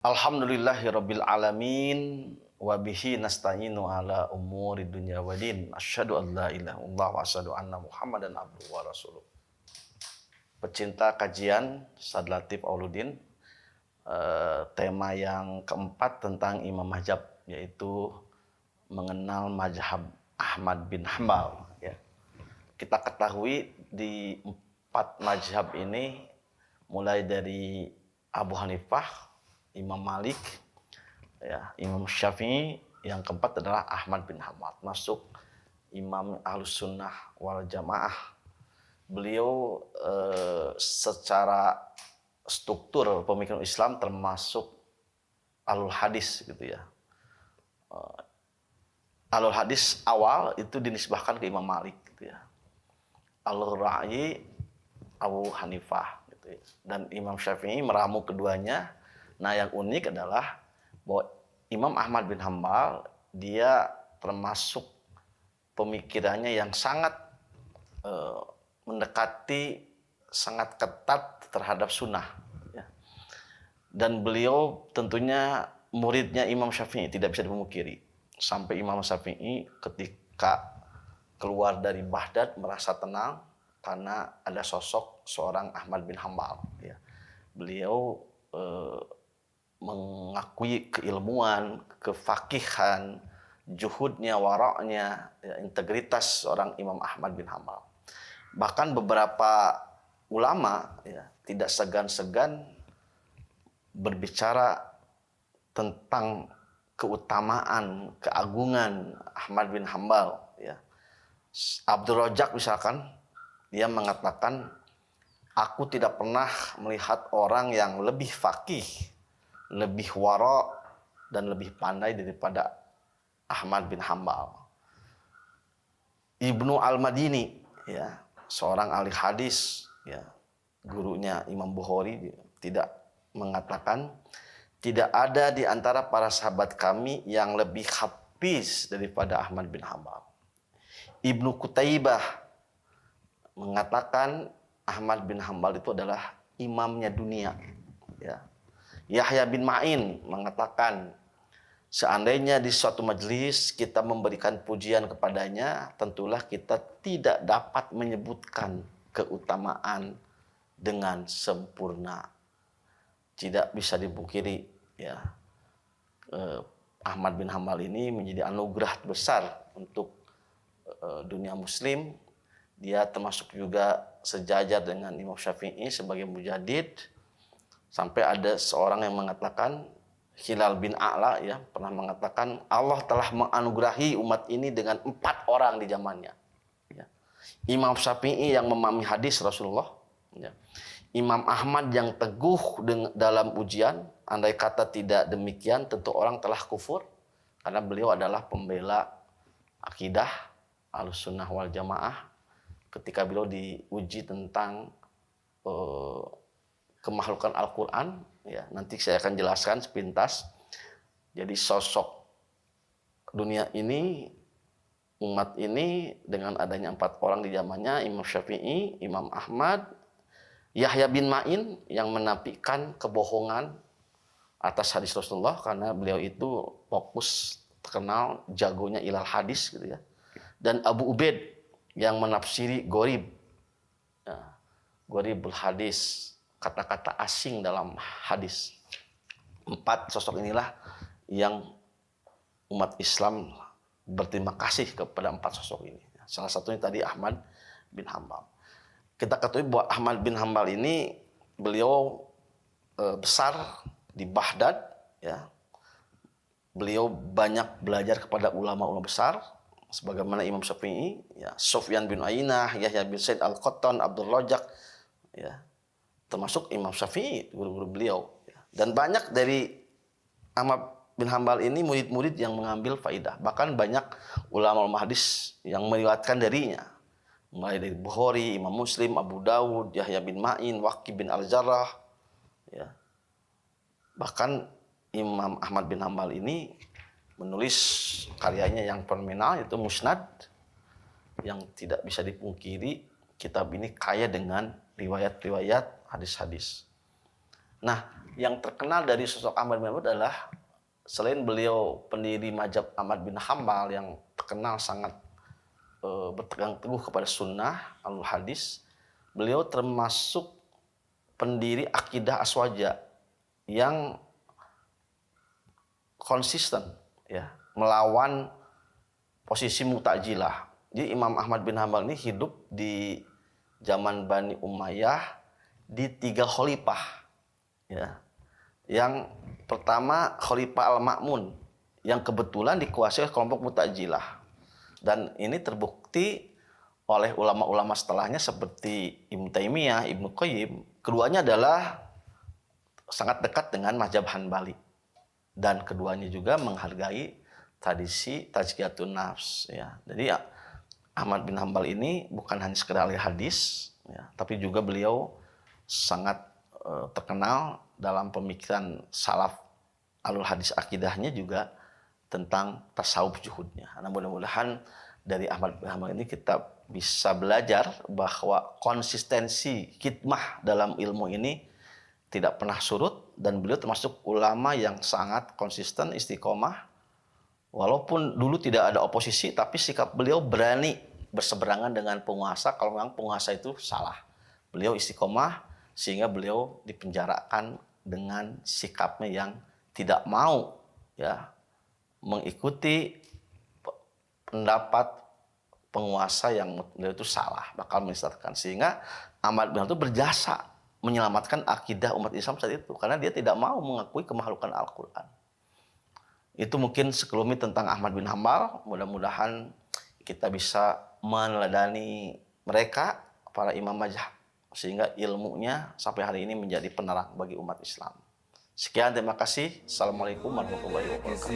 Alhamdulillahirabbil alamin wa bihi nasta'inu ala umuri dunya waddin. Asyhadu an la ilaha illallah wa asyhadu anna Muhammadan abduhu wa rasuluh. Pecinta kajian Ustaz Latif Auluddin, tema yang keempat tentang Imam Mazhab, yaitu mengenal mazhab Ahmad bin Hambal, ya. Kita ketahui di empat mazhab ini, mulai dari Abu Hanifah, Imam Malik, ya, Imam Syafi'i, yang keempat adalah Ahmad bin Hambal, masuk Imam Ahlus Sunnah wal Jamaah. Beliau secara struktur pemikiran Islam termasuk Ahlul Hadis, gitu ya. Ahlul Hadis awal itu dinisbahkan ke Imam Malik, gitu ya. Ahlul Ra'yi Abu Hanifah, gitu ya. Dan Imam Syafi'i meramu keduanya. Nah, yang unik adalah bahwa Imam Ahmad bin Hambal, dia termasuk pemikirannya yang sangat mendekati, sangat ketat terhadap sunnah, ya. Dan beliau tentunya muridnya Imam Syafi'i, tidak bisa dipungkiri. Sampai Imam Syafi'i ketika keluar dari Baghdad merasa tenang karena ada sosok seorang Ahmad bin Hambal, ya. Beliau mengakui keilmuan, kefakihan, juhudnya, waraknya, ya, integritas seorang Imam Ahmad bin Hambal. Bahkan beberapa ulama, ya, tidak segan-segan berbicara tentang keutamaan, keagungan Ahmad bin Hambal, ya. Abdul Razak misalkan, dia mengatakan, aku tidak pernah melihat orang yang lebih fakih, lebih wara, dan lebih pandai daripada Ahmad bin Hambal. Ibnu Al-Madini, ya, seorang ahli hadis, ya, gurunya Imam Bukhari, tidak mengatakan, tidak ada di antara para sahabat kami yang lebih hafiz daripada Ahmad bin Hambal. Ibnu Qutaibah mengatakan Ahmad bin Hambal itu adalah imamnya dunia, ya. Yahya bin Ma'in mengatakan, seandainya di suatu majelis kita memberikan pujian kepadanya, tentulah kita tidak dapat menyebutkan keutamaan dengan sempurna. Tidak bisa dipungkiri, ya, Ahmad bin Hambal ini menjadi anugerah besar untuk dunia muslim. Dia termasuk juga sejajar dengan Imam Syafi'i sebagai mujaddid. Sampai ada seorang yang mengatakan, Hilal bin A'la, ya, pernah mengatakan, Allah telah menganugerahi umat ini dengan 4 orang di zamannya, ya. Imam Syafi'i yang memahami hadis Rasulullah, ya. Imam Ahmad yang teguh dalam ujian, andai kata tidak demikian tentu orang telah kufur, karena beliau adalah pembela akidah Ahlus Sunnah wal Jamaah. Ketika beliau diuji tentang kemakhlukan Al-Quran, ya, nanti saya akan jelaskan sepintas. Jadi sosok dunia ini, umat ini, dengan adanya 4 orang di zamannya, Imam Syafi'i, Imam Ahmad, Yahya bin Ma'in yang menafikan kebohongan atas hadis Rasulullah, karena beliau itu fokus, terkenal jagonya ilal hadis, gitu ya. Dan Abu Ubaid yang menafsiri gharib, ya, gharibul hadis, kata-kata asing dalam hadis. 4 sosok inilah yang umat Islam berterima kasih kepada 4 sosok ini. Salah satunya tadi Ahmad bin Hambal. Kita ketahui bahwa Ahmad bin Hambal ini beliau besar di Baghdad, ya. Beliau banyak belajar kepada ulama-ulama besar sebagaimana Imam Syafi'i, ya, Sufyan bin Uyainah, Yahya bin Sa'id Al-Qattan, Abdul Razak, ya, termasuk Imam Syafi'i, guru-guru beliau, ya. Dan banyak dari Ahmad bin Hambal ini murid-murid yang mengambil faidah. Bahkan banyak ulama-ulama hadis yang meriwayatkan darinya, mulai dari Bukhari, Imam Muslim, Abu Dawud, Yahya bin Ma'in, Waqi bin Al-Jarrah, ya. Bahkan Imam Ahmad bin Hambal ini menulis karyanya yang fenomenal, yaitu Musnad, yang tidak bisa dipungkiri kitab ini kaya dengan riwayat-riwayat hadis-hadis. Nah, yang terkenal dari sosok Ahmad bin Hanbal adalah selain beliau pendiri mazhab Ahmad bin Hanbal yang terkenal sangat berpegang teguh kepada sunnah alul hadis, beliau termasuk pendiri akidah aswaja yang konsisten ya melawan posisi Mu'tazilah. Jadi Imam Ahmad bin Hanbal ini hidup di zaman Bani Umayyah di 3 khalifah ya. Yang pertama Khalifah Al-Ma'mun yang kebetulan dikuasai oleh kelompok Mu'tazilah. Dan ini terbukti oleh ulama-ulama setelahnya seperti Ibnu Taimiyah, Ibnu Qayyim. Keduanya adalah sangat dekat dengan mazhab Hanbali. Dan keduanya juga menghargai tradisi tazkiyatun nafs ya. Jadi Ahmad bin Hanbal ini bukan hanya sekedar ahli hadis ya, tapi juga beliau sangat terkenal dalam pemikiran salaf alul hadis, akidahnya juga tentang tasawuf zuhudnya. Nah, mudah-mudahan dari Ahmad bin Hanbal ini kita bisa belajar bahwa konsistensi khidmah dalam ilmu ini tidak pernah surut, dan beliau termasuk ulama yang sangat konsisten istiqomah. Walaupun dulu tidak ada oposisi, tapi sikap beliau berani berseberangan dengan penguasa kalau memang penguasa itu salah. Beliau istiqomah sehingga beliau dipenjarakan dengan sikapnya yang tidak mau ya mengikuti pendapat penguasa yang beliau itu salah, bakal menyesatkan. Sehingga Ahmad bin Hanbal itu berjasa menyelamatkan akidah umat Islam saat itu karena dia tidak mau mengakui kemakhlukan Al-Quran. Itu mungkin sekelumit tentang Ahmad bin Hanbal. Mudah-mudahan kita bisa meneladani mereka, para imam mazhab, sehingga ilmunya sampai hari ini menjadi penerang bagi umat Islam. Sekian, terima kasih. Assalamualaikum warahmatullahi wabarakatuh.